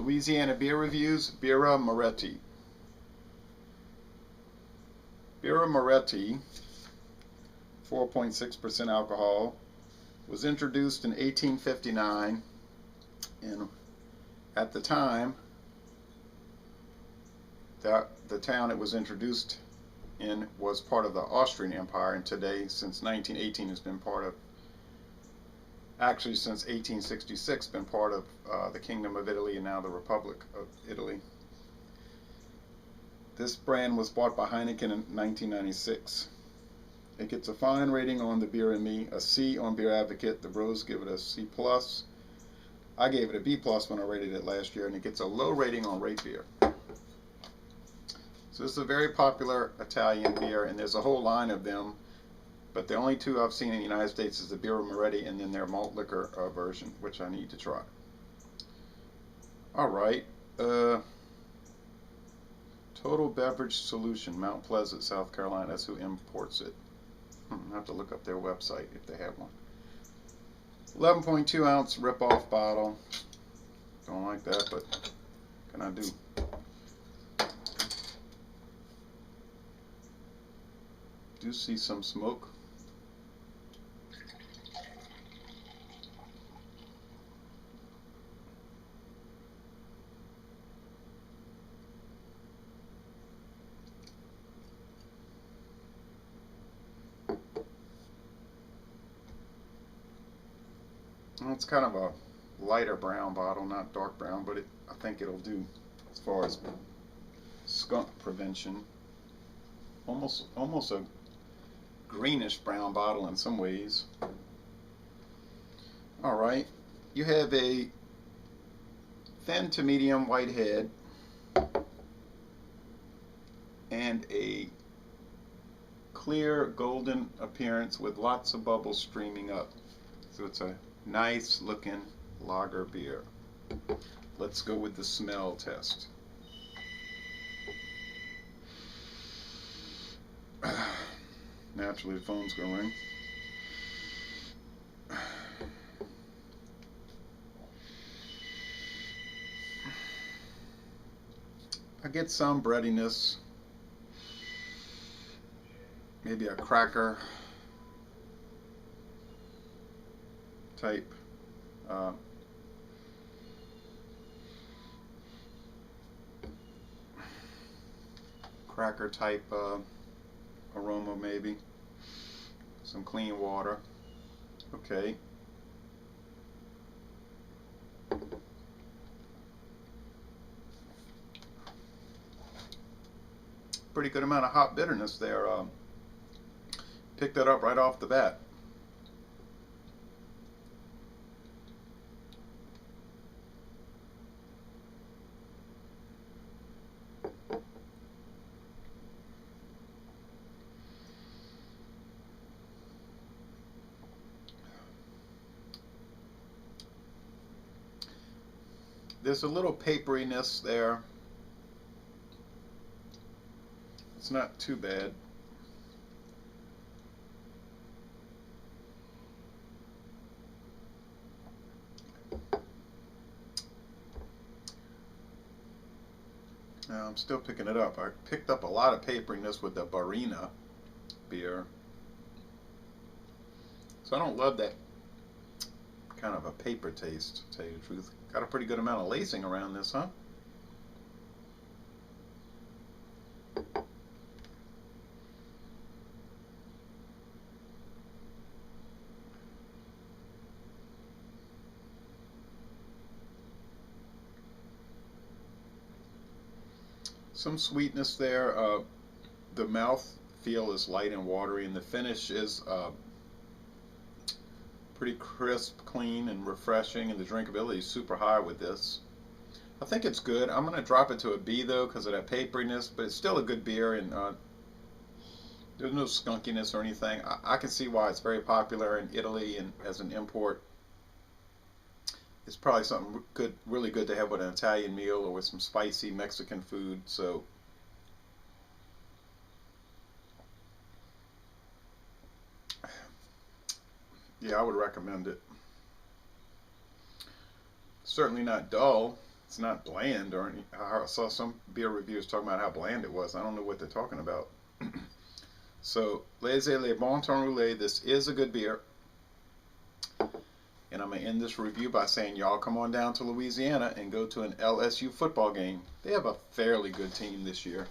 Louisiana beer reviews, Birra Moretti. Birra Moretti, 4.6% alcohol, was introduced in 1859, and at the time, the town it was introduced in was part of the Austrian Empire, and today, since 1918, has been part of, actually since 1866, been part of the Kingdom of Italy and now the Republic of Italy. This brand was bought by Heineken in 1996. It gets a fine rating on the Beer and Me, a C on Beer Advocate. The bros give it a C+. I gave it a B+ when I rated it last year, and it gets a low rating on Rate Beer. So this is a very popular Italian beer, and there's a whole line of them, but the only two I've seen in the United States is the Birra Moretti and then their malt liquor version, which I need to try. Alright, Total Beverage Solution, Mount Pleasant, South Carolina. That's who imports it. I have to look up their website if they have one. 11.2 ounce rip-off bottle. Don't like that, but what can I do? Do see some smoke. It's kind of a lighter brown bottle, not dark brown, but I think it'll do as far as skunk prevention. Almost a greenish brown bottle in some ways. Alright, you have a thin to medium white head and a clear golden appearance with lots of bubbles streaming up. So it's a nice looking lager beer. Let's go with the smell test. Naturally the phone's gonna ring. I get some breadiness, maybe a cracker type aroma, maybe some clean water. Okay, pretty good amount of hop bitterness there. Picked that up right off the bat. There's a little paperiness there. It's not too bad. Now I'm still picking it up. I picked up a lot of paperiness with the Birra beer. So I don't love that kind of a paper taste, to tell you the truth. Got a pretty good amount of lacing around this, huh? Some sweetness there. The mouth feel is light and watery, and the finish is pretty crisp, clean, and refreshing, and the drinkability is super high with this. I think it's good. I'm going to drop it to a B though because of that paperiness, but it's still a good beer, and there's no skunkiness or anything. I can see why it's very popular in Italy and as an import. It's probably something good, really good to have with an Italian meal or with some spicy Mexican food. So yeah, I would recommend it. Certainly not dull. It's not bland or any. I saw some beer reviewers talking about how bland it was. I don't know what they're talking about. So, Les Bon Temps Roulé, this is a good beer. And I'm going to end this review by saying y'all come on down to Louisiana and go to an LSU football game. They have a fairly good team this year.